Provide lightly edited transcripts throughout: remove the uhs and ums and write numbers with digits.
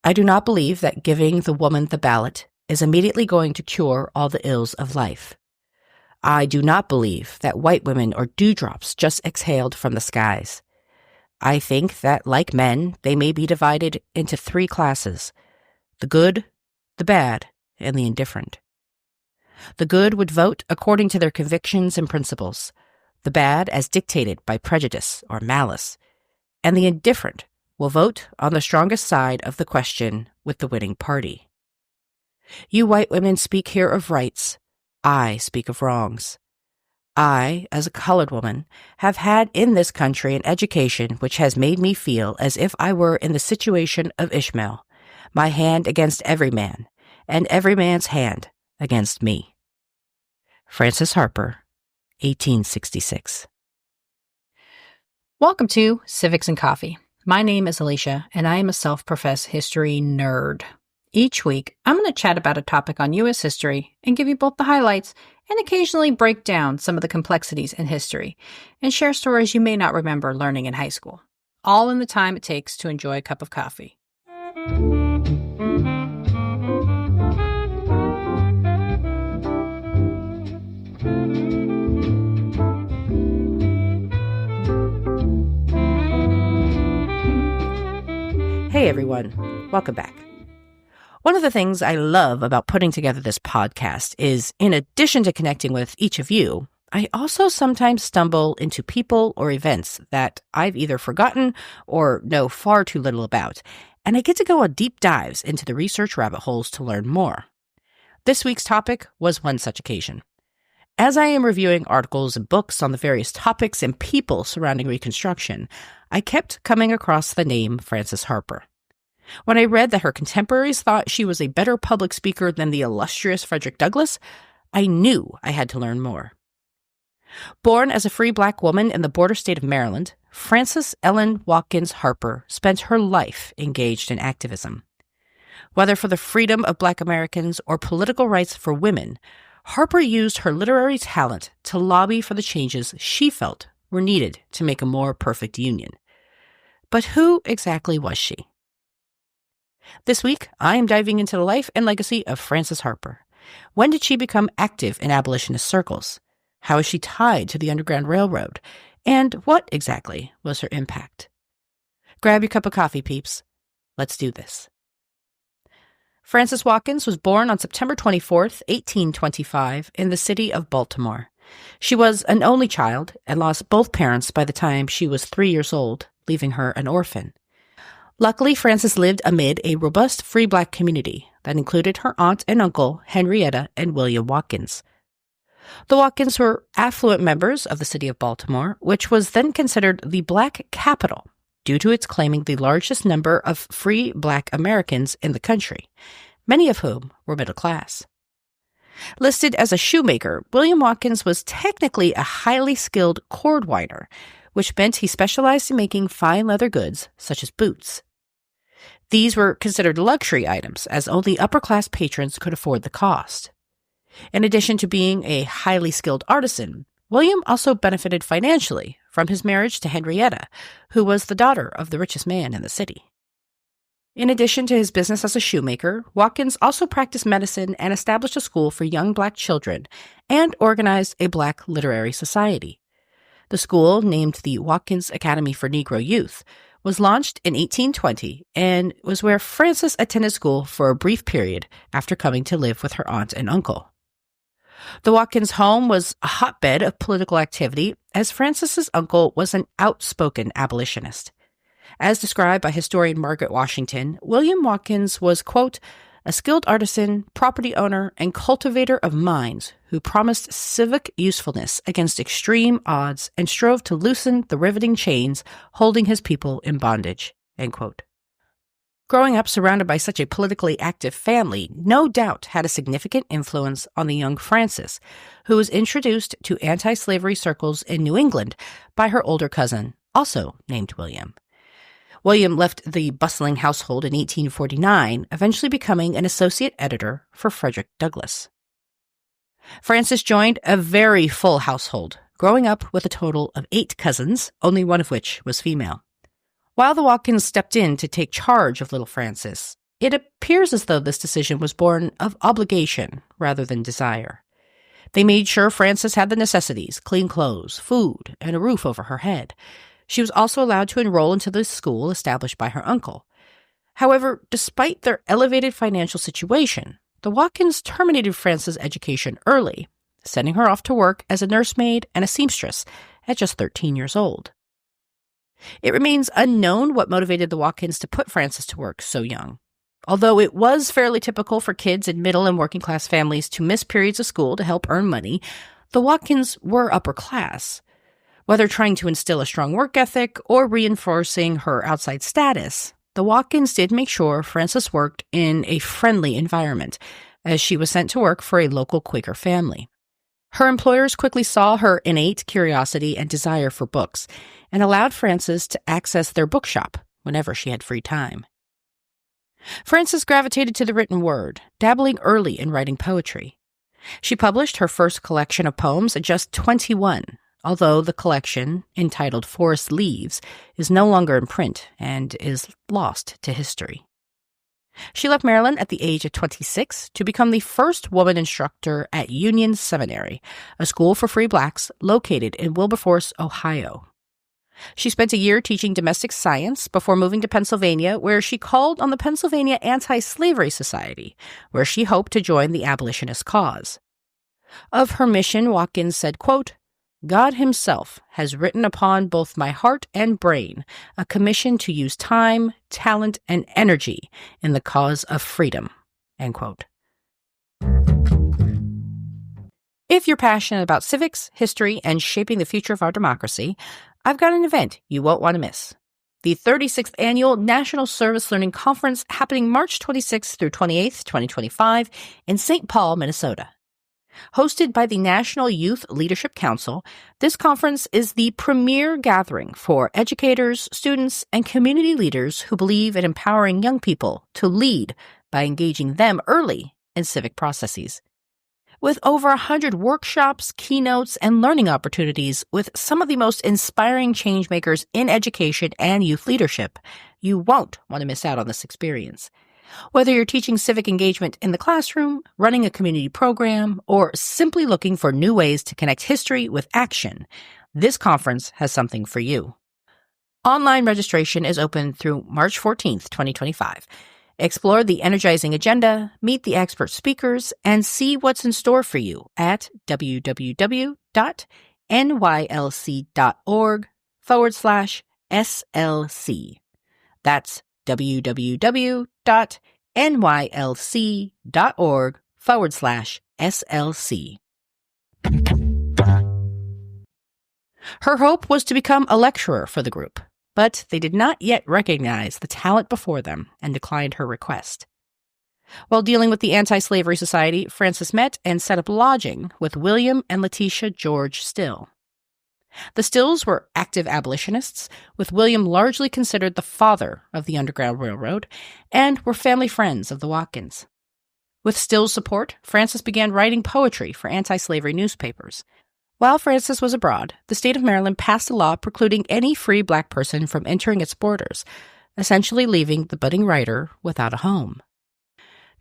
I do not believe that giving the woman the ballot is immediately going to cure all the ills of life. I do not believe that white women are dewdrops just exhaled from the skies. I think that, like men, they may be divided into three classes: the good, the bad, and the indifferent. The good would vote according to their convictions and principles, the bad as dictated by prejudice or malice, and the indifferent will vote on the strongest side of the question with the winning party. You white women speak here of rights. I speak of wrongs. I, as a colored woman, have had in this country an education which has made me feel as if I were in the situation of Ishmael, my hand against every man, and every man's hand against me. Frances Harper, 1866. Welcome to Civics and Coffee. My name is Alicia, and I am a self-professed history nerd. Each week, I'm going to chat about a topic on U.S. history and give you both the highlights and occasionally break down some of the complexities in history and share stories you may not remember learning in high school, all in the time it takes to enjoy a cup of coffee. Hey everyone, welcome back. One of the things I love about putting together this podcast is, in addition to connecting with each of you, I also sometimes stumble into people or events that I've either forgotten or know far too little about, and I get to go on deep dives into the research rabbit holes to learn more. This week's topic was one such occasion. As I am reviewing articles and books on the various topics and people surrounding Reconstruction, I kept coming across the name Frances Harper. When I read that her contemporaries thought she was a better public speaker than the illustrious Frederick Douglass, I knew I had to learn more. Born as a free black woman in the border state of Maryland, Frances Ellen Watkins Harper spent her life engaged in activism. Whether for the freedom of black Americans or political rights for women, Harper used her literary talent to lobby for the changes she felt were needed to make a more perfect union. But who exactly was she? This week, I am diving into the life and legacy of Frances Harper. When did she become active in abolitionist circles? How is she tied to the Underground Railroad? And what exactly was her impact? Grab your cup of coffee, peeps. Let's do this. Frances Watkins was born on September 24th, 1825, in the city of Baltimore. She was an only child and lost both parents by the time she was 3 years old, leaving her an orphan. Luckily, Frances lived amid a robust free black community that included her aunt and uncle, Henrietta and William Watkins. The Watkins were affluent members of the city of Baltimore, which was then considered the black capital due to its claiming the largest number of free black Americans in the country, many of whom were middle class. Listed as a shoemaker, William Watkins was technically a highly skilled cord winder, which meant he specialized in making fine leather goods such as boots. These were considered luxury items, as only upper-class patrons could afford the cost. In addition to being a highly skilled artisan, William also benefited financially from his marriage to Henrietta, who was the daughter of the richest man in the city. In addition to his business as a shoemaker, Watkins also practiced medicine and established a school for young black children and organized a black literary society. The school, named the Watkins Academy for Negro Youth, was launched in 1820 and was where Frances attended school for a brief period after coming to live with her aunt and uncle. The Watkins home was a hotbed of political activity, as Frances's uncle was an outspoken abolitionist. As described by historian Margaret Washington, William Watkins was, quote, a skilled artisan, property owner, and cultivator of minds who promised civic usefulness against extreme odds and strove to loosen the riveting chains holding his people in bondage, end quote. Growing up surrounded by such a politically active family no doubt had a significant influence on the young Frances, who was introduced to anti-slavery circles in New England by her older cousin, also named William. William left the bustling household in 1849, eventually becoming an associate editor for Frederick Douglass. Frances joined a very full household, growing up with a total of 8 cousins, only one of which was female. While the Watkins stepped in to take charge of little Frances, It appears as though this decision was born of obligation rather than desire. They made sure Frances had the necessities, clean clothes, food, and a roof over her head. She was also allowed to enroll into the school established by her uncle. However, despite their elevated financial situation, the Watkins terminated Frances' education early, sending her off to work as a nursemaid and a seamstress at just 13 years old. It remains unknown what motivated the Watkins to put Frances to work so young. Although it was fairly typical for kids in middle and working class families to miss periods of school to help earn money, the Watkins were upper class. Whether trying to instill a strong work ethic or reinforcing her outside status, the Watkins did make sure Frances worked in a friendly environment, as she was sent to work for a local Quaker family. Her employers quickly saw her innate curiosity and desire for books, and allowed Frances to access their bookshop whenever she had free time. Frances gravitated to the written word, dabbling early in writing poetry. She published her first collection of poems at just 21, although the collection, entitled Forest Leaves, is no longer in print and is lost to history. She left Maryland at the age of 26 to become the first woman instructor at Union Seminary, a school for free blacks located in Wilberforce, Ohio. She spent a year teaching domestic science before moving to Pennsylvania, where she called on the Pennsylvania Anti-Slavery Society, where she hoped to join the abolitionist cause. Of her mission, Watkins said, quote, "God himself has written upon both my heart and brain a commission to use time, talent, and energy in the cause of freedom." End quote. If you're passionate about civics, history, and shaping the future of our democracy, I've got an event you won't want to miss. The 36th Annual National Service Learning Conference happening March 26th through 28th, 2025 in St. Paul, Minnesota. Hosted by the National Youth Leadership Council, this conference is the premier gathering for educators, students, and community leaders who believe in empowering young people to lead by engaging them early in civic processes. With over 100 workshops, keynotes, and learning opportunities with some of the most inspiring changemakers in education and youth leadership, you won't want to miss out on this experience. Whether you're teaching civic engagement in the classroom, running a community program, or simply looking for new ways to connect history with action, this conference has something for you. Online registration is open through March 14th, 2025. Explore the energizing agenda, meet the expert speakers, and see what's in store for you at www.nylc.org/SLC. That's www.nylc.org/SLC. Her hope was to become a lecturer for the group, but they did not yet recognize the talent before them and declined her request. While dealing with the Anti-Slavery Society, Frances met and set up lodging with William and Letitia George Still. The Stills were active abolitionists, with William largely considered the father of the Underground Railroad, and were family friends of the Watkins. With Still's support, Frances began writing poetry for anti-slavery newspapers. While Frances was abroad, the state of Maryland passed a law precluding any free black person from entering its borders, essentially leaving the budding writer without a home.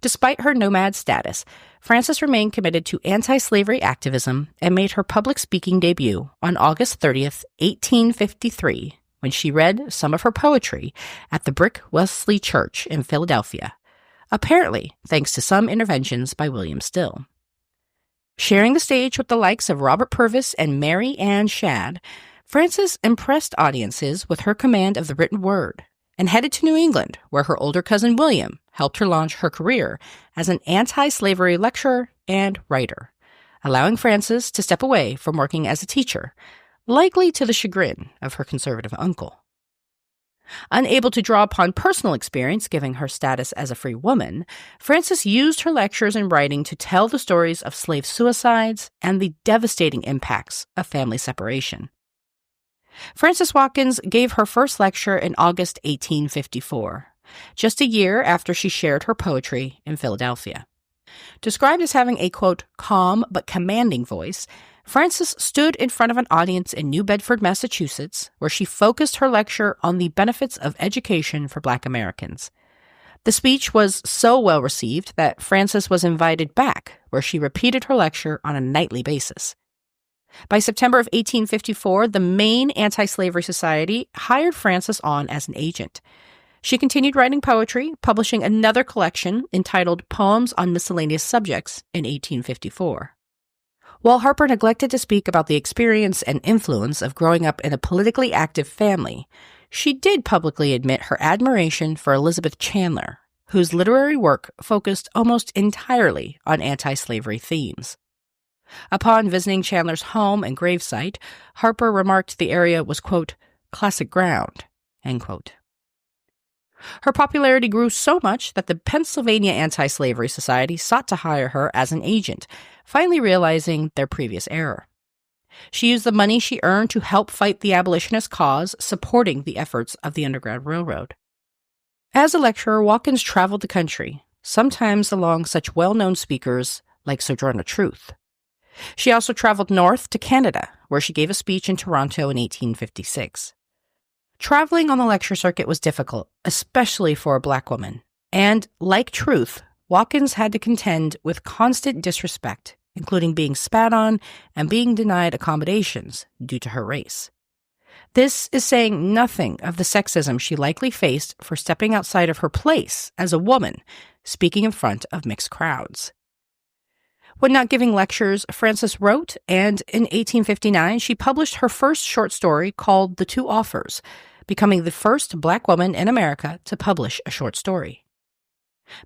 Despite her nomad status, Frances remained committed to anti-slavery activism and made her public speaking debut on August 30th, 1853, when she read some of her poetry at the Brick Wesley Church in Philadelphia, apparently thanks to some interventions by William Still. Sharing the stage with the likes of Robert Purvis and Mary Ann Shadd, Frances impressed audiences with her command of the written word, and headed to New England, where her older cousin William helped her launch her career as an anti-slavery lecturer and writer, allowing Frances to step away from working as a teacher, likely to the chagrin of her conservative uncle. Unable to draw upon personal experience given her status as a free woman, Frances used her lectures and writing to tell the stories of slave suicides and the devastating impacts of family separation. Frances Watkins gave her first lecture in August 1854, just a year after she shared her poetry in Philadelphia. Described as having a, quote, calm but commanding voice, Frances stood in front of an audience in New Bedford, Massachusetts, where she focused her lecture on the benefits of education for Black Americans. The speech was so well received that Frances was invited back, where she repeated her lecture on a nightly basis. By September of 1854, the Maine Anti-Slavery Society hired Frances on as an agent. She continued writing poetry, publishing another collection entitled Poems on Miscellaneous Subjects in 1854. While Harper neglected to speak about the experience and influence of growing up in a politically active family, she did publicly admit her admiration for Elizabeth Chandler, whose literary work focused almost entirely on anti-slavery themes. Upon visiting Chandler's home and gravesite, Harper remarked the area was, quote, classic ground, end quote. Her popularity grew so much that the Pennsylvania Anti-Slavery Society sought to hire her as an agent, finally realizing their previous error. She used the money she earned to help fight the abolitionist cause, supporting the efforts of the Underground Railroad. As a lecturer, Watkins traveled the country, sometimes along such well-known speakers like Sojourner Truth. She also traveled north to Canada, where she gave a speech in Toronto in 1856. Traveling on the lecture circuit was difficult, especially for a Black woman, and, like Truth, Watkins had to contend with constant disrespect, including being spat on and being denied accommodations due to her race. This is saying nothing of the sexism she likely faced for stepping outside of her place as a woman, speaking in front of mixed crowds. When not giving lectures, Frances wrote, and in 1859 she published her first short story called The Two Offers, becoming the first Black woman in America to publish a short story.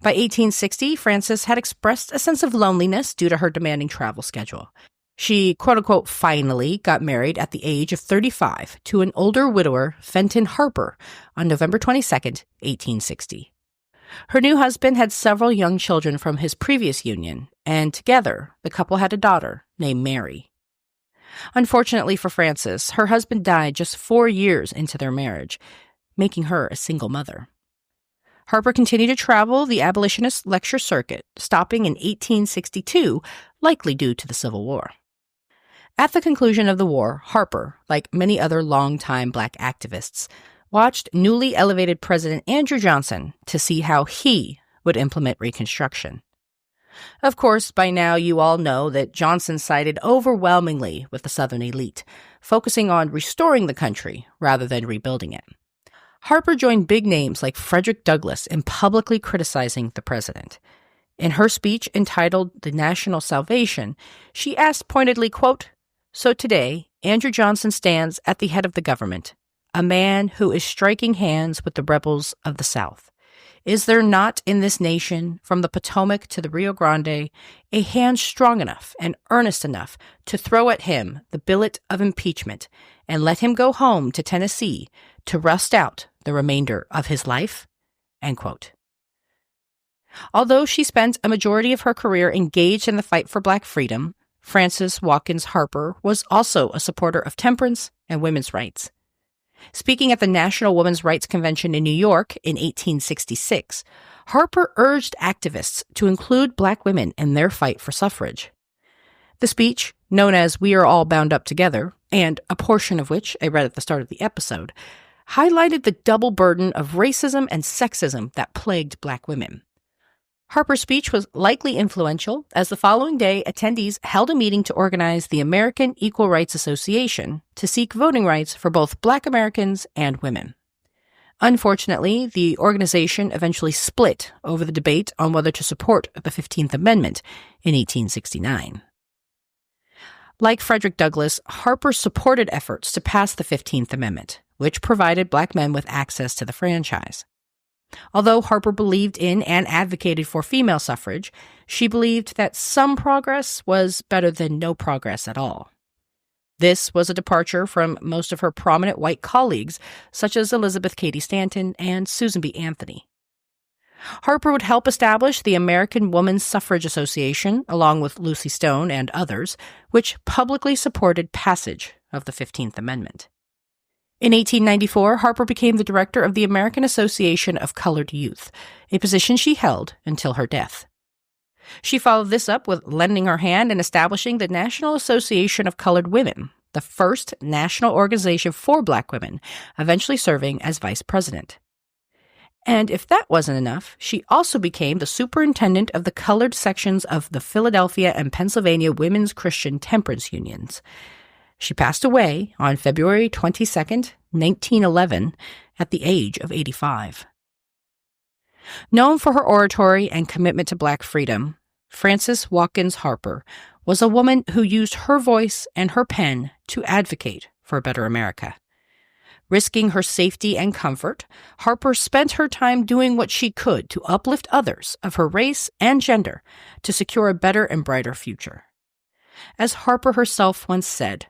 By 1860, Frances had expressed a sense of loneliness due to her demanding travel schedule. She, quote-unquote, finally got married at the age of 35 to an older widower, Fenton Harper, on November 22, 1860. Her new husband had several young children from his previous union, and together, the couple had a daughter named Mary. Unfortunately for Frances, her husband died just 4 years into their marriage, making her a single mother. Harper continued to travel the abolitionist lecture circuit, stopping in 1862, likely due to the Civil War. At the conclusion of the war, Harper, like many other longtime Black activists, watched newly elevated President Andrew Johnson to see how he would implement Reconstruction. Of course, by now you all know that Johnson sided overwhelmingly with the Southern elite, focusing on restoring the country rather than rebuilding it. Harper joined big names like Frederick Douglass in publicly criticizing the president. In her speech entitled The National Salvation, she asked pointedly, quote, "So today, Andrew Johnson stands at the head of the government, a man who is striking hands with the rebels of the South. Is there not in this nation, from the Potomac to the Rio Grande, a hand strong enough and earnest enough to throw at him the billet of impeachment and let him go home to Tennessee to rust out the remainder of his life?" End quote. Although she spent a majority of her career engaged in the fight for Black freedom, Frances Watkins Harper was also a supporter of temperance and women's rights. Speaking at the National Women's Rights Convention in New York in 1866, Harper urged activists to include Black women in their fight for suffrage. The speech, known as We Are All Bound Up Together, and a portion of which I read at the start of the episode, highlighted the double burden of racism and sexism that plagued Black women. Harper's speech was likely influential, as the following day attendees held a meeting to organize the American Equal Rights Association to seek voting rights for both Black Americans and women. Unfortunately, the organization eventually split over the debate on whether to support the 15th Amendment in 1869. Like Frederick Douglass, Harper supported efforts to pass the 15th Amendment, which provided Black men with access to the franchise. Although Harper believed in and advocated for female suffrage, she believed that some progress was better than no progress at all. This was a departure from most of her prominent white colleagues, such as Elizabeth Cady Stanton and Susan B. Anthony. Harper would help establish the American Women's Suffrage Association, along with Lucy Stone and others, which publicly supported passage of the 15th Amendment. In 1894, Harper became the director of the American Association of Colored Youth, a position she held until her death. She followed this up with lending her hand in establishing the National Association of Colored Women, the first national organization for Black women, eventually serving as vice president. And if that wasn't enough, she also became the superintendent of the colored sections of the Philadelphia and Pennsylvania Women's Christian Temperance Unions. She passed away on February 22nd, 1911, at the age of 85. Known for her oratory and commitment to Black freedom, Frances Watkins Harper was a woman who used her voice and her pen to advocate for a better America. Risking her safety and comfort, Harper spent her time doing what she could to uplift others of her race and gender to secure a better and brighter future. As Harper herself once said,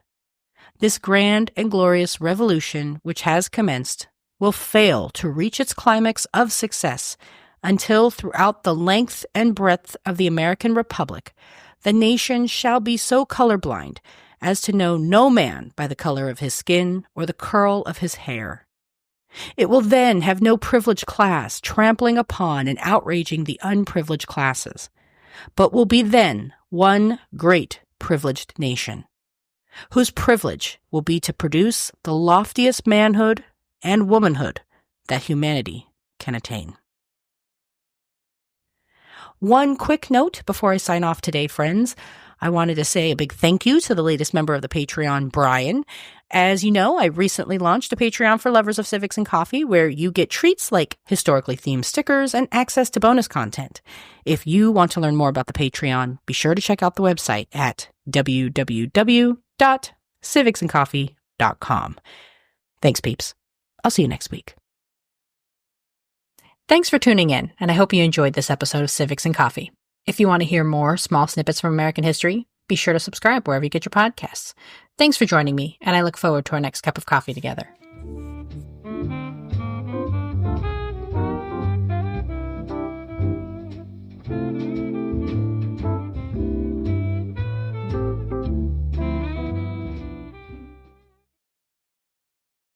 "This grand and glorious revolution which has commenced will fail to reach its climax of success until throughout the length and breadth of the American Republic, the nation shall be so colorblind as to know no man by the color of his skin or the curl of his hair. It will then have no privileged class trampling upon and outraging the unprivileged classes, but will be then one great privileged nation, whose privilege will be to produce the loftiest manhood and womanhood that humanity can attain." One quick note before I sign off today, friends. I wanted to say a big thank you to the latest member of the Patreon, Brian. As you know, I recently launched a Patreon for lovers of civics and coffee, where you get treats like historically themed stickers and access to bonus content. If you want to learn more about the Patreon, be sure to check out the website at www.civicsandcoffee.com. Thanks, peeps. I'll see you next week. Thanks for tuning in, and I hope you enjoyed this episode of Civics and Coffee. If you want to hear more small snippets from American history, be sure to subscribe wherever you get your podcasts. Thanks for joining me, and I look forward to our next cup of coffee together.